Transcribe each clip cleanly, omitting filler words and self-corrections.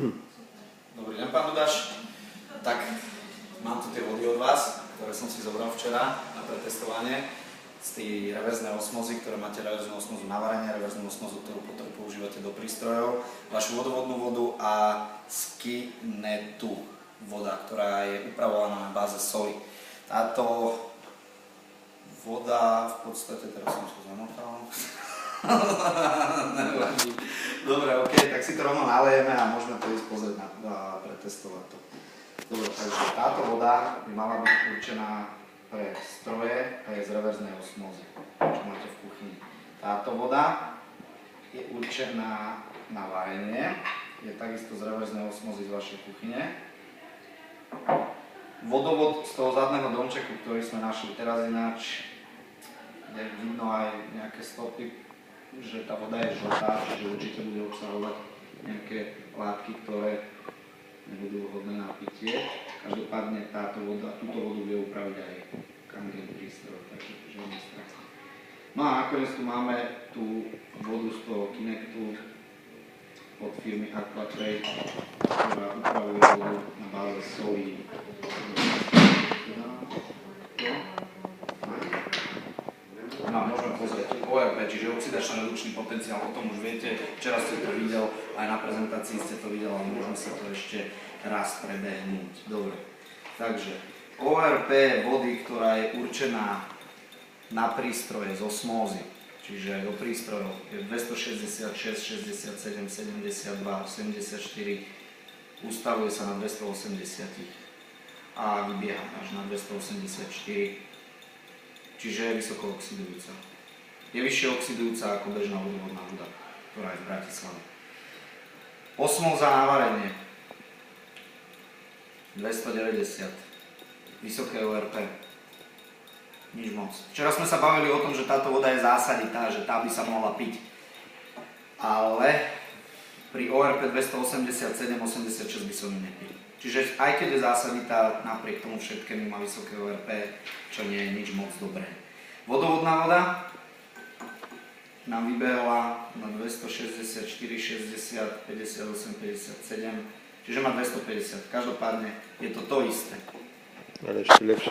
Dobrý deň, pán Dudáš. Tak, mám tu tie vody od vás, ktoré som si zobral včera na pretestovanie. Z tej reverznej osmozy, ktoré máte reverznú osmozu na varenie, reverznú osmozu, ktorú potom používate do prístrojov, vašu vodovodnú vodu a Skinetu voda, ktorá je upravovaná na báze soli. Táto voda, v podstate, teraz som to zamotal. Dobre, ok, tak si to rovno nalejeme a môžeme to ísť pozrieť a pretestovať to. Dobre, takže táto voda by mala byť určená pre stroje a je z reverznej osmozy, čo máte v kuchyni. Táto voda je určená na varenie, je takisto z reverznej osmozy z vašej kuchyne. Vodovod z toho zadného domčeku, ktorý sme našli teraz ináč, je vidno aj nejaké stopy, že tá voda je žltá, čiže určite bude obsahovať nejaké látky, ktoré nebudú vhodné na pitie. Každopádne túto vodu vie upraviť aj Kangen prístroj, takže žiadny strach. No a nakoniec tu máme tú vodu z toho Kinectu od firmy Aquatrade, ktorá upravuje vodu na báze solí. No, môžeme pozrieť ORP, čiže oxidačno-redukčný potenciál, o tom už viete, včera ste to videl, aj na prezentácii ste to videl, ale môžeme sa to ešte raz prebehnúť. Dobre, takže ORP vody, ktorá je určená na prístroje z osmózy, čiže do prístrojov je 266, 67, 72, 74, ustavuje sa na 280 a vybieha až na 284. Čiže je vysoko oxidujúca. Je vyššie oxidujúca ako bežná vodovodná voda, ktorá je v Bratislave. Osmóza na varenie 290. Vysoké ORP. Nič moc. Včera sme sa bavili o tom, že táto voda je zásaditá, že tá by sa mohla piť. Ale pri ORP 287-86 by som ju nepil. Čiže aj keď je zásaditá, napriek tomu všetkému má vysoké ORP, čo nie je nič moc dobré. Vodovodná voda nám vybehla na 264, 60, 58, 57, čiže má 250. Každopádne je to to isté. Ale ešte lepšie.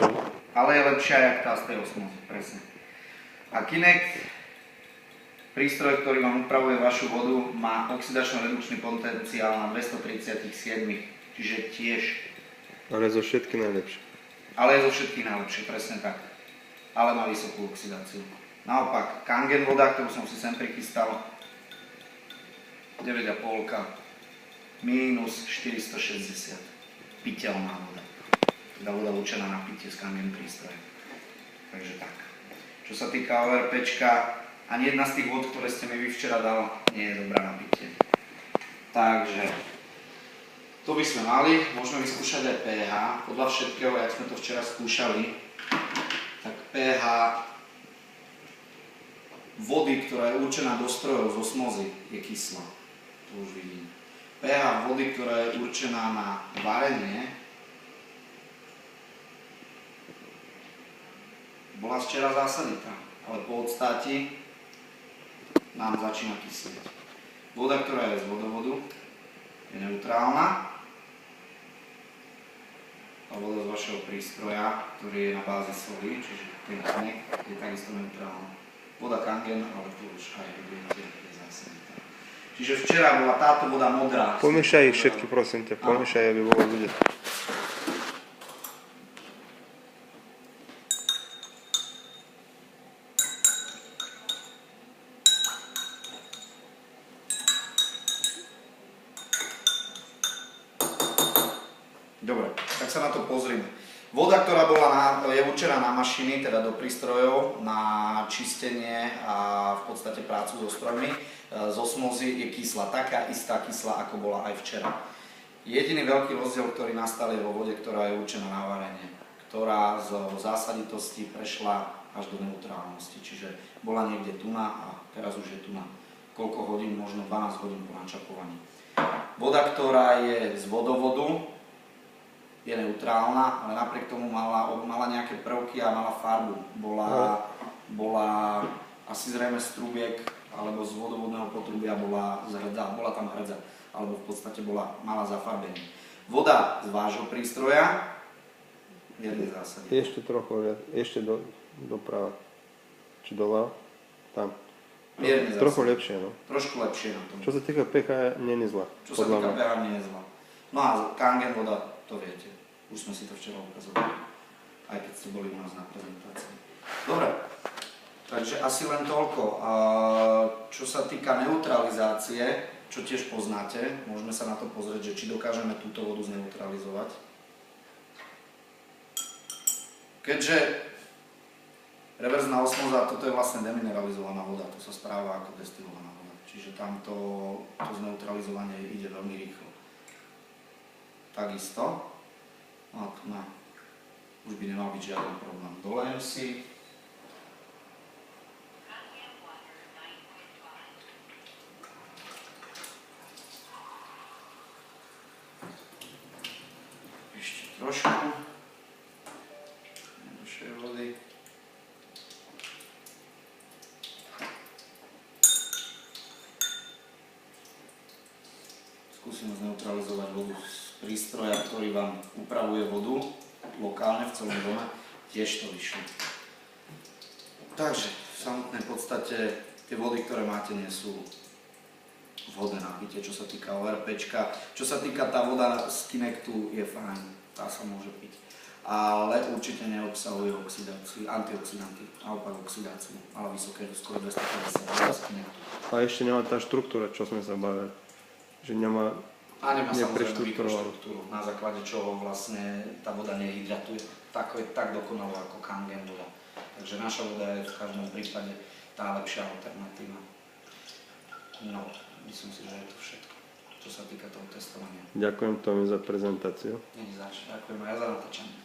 Ale je lepšia jak tá z tej osmozy, presne. A Kinect, prístroj, ktorý vám upravuje vašu vodu, má oxidačno-redukčný potenciál na 237. Čiže tiež. Ale zo všetkých najlepšie. Ale je zo všetkých najlepšie, presne tak. Ale má vysokú oxidáciu. Naopak, Kangen voda, ktorú som si sem prichystal, 9,5, minus 460. Piteľná voda. Teda voda určená na pitie z Kangen prístroje. Takže tak. Čo sa týka ORPčka, ani jedna z tých vod, ktoré ste mi vy včera dal, nie je dobrá na pitie. Takže to by sme mali, môžeme vyskúšať aj pH. Podľa všetkého, jak sme to včera skúšali, tak pH vody, ktorá je určená do strojov z osmozy, je kyslá. To už vidím. pH vody, ktorá je určená na varenie, bola včera zásaditá, ale po odstáti nám začína kyslieť. Voda, ktorá je z vodovodu, je neutrálna. A voda z vašeho prístroja, ktorý je na báze soli, čiže ten Kinect, je takisto neutrálna. Voda Kangen, ale to už aj viete, je zásaditá. Čiže včera bola táto voda modrá. Pomiešaj ich všetky, prosím ťa, pomiešaj, aby bolo vidieť. Dobre, tak sa na to pozrime. Voda, ktorá je určená na mašiny, teda do prístrojov, na čistenie a v podstate prácu so strojmi, z osmozy je kyslá. Taká istá kyslá, ako bola aj včera. Jediný veľký rozdiel, ktorý nastal, je vo vode, ktorá je určená na varenie, ktorá z zásaditosti prešla až do neutrálnosti. Čiže bola niekde tuna a teraz už je tuna. Koľko hodín? Možno 12 hodín po načapovaní. Voda, ktorá je z vodovodu, je neutrálna, ale napriek tomu mala nejaké prvky a mala farbu. Bola asi zrejme z trubiek alebo z vodovodného potrubia bola tam hrdza. alebo v podstate mala zafarbenie. Voda z vášho prístroja, v jednej zásade. Ešte trochu viac, ešte doprava. Či doľava? Tam. Mierne Trochu zásade. lepšie, no. Trošku lepšie na tom. Čo sa týka pH, nie je zlá. Čo sa týka pH, nie je zlá. No a Kangen voda, to viete. Už sme si to včera ukazovali. Aj keď ste boli u nás na prezentácii. Dobre. Takže asi len toľko. A čo sa týka neutralizácie, čo tiež poznáte, môžeme sa na to pozrieť, že či dokážeme túto vodu zneutralizovať. Keďže reverzná osmoza, toto je vlastne demineralizovaná voda, to sa správa ako destilovaná voda. Čiže tam to zneutralizovanie ide veľmi rýchlo. Takisto. No a tu už by nemal byť žiaden problém. Dolejem si. Ešte trošku. Ďalšej vody. Skúsim zneutralizovať vodu z prístroja, ktorý vám upravuje vodu lokálne v celom dome. Tiež to vyšlo. Takže v samotnej podstate tie vody, ktoré máte, nie sú vhodné na pitie, čo sa týka ORPčka. Čo sa týka tá voda z Kinectu je fajn, tá sa môže piť. Ale určite neobsahuje oxidáciu, antioxidanty, naopak oxidáciu, ale vysoké, skoro 250 z Kinectu. A ešte nemá tá štruktúra, čo sme sa bavili. Že nemá... A nemá samozrejme nepreštruktúrovanú. mikroštruktúru, na základe čoho vlastne tá voda nehydratuje tak dokonalo ako Kangen voda. Takže naša voda je v každom prípade tá lepšia alternatíva. No, myslím si, že je to všetko, čo sa týka toho testovania. Ďakujem Tomi za prezentáciu. Není zač, ďakujem aj za natáčanie.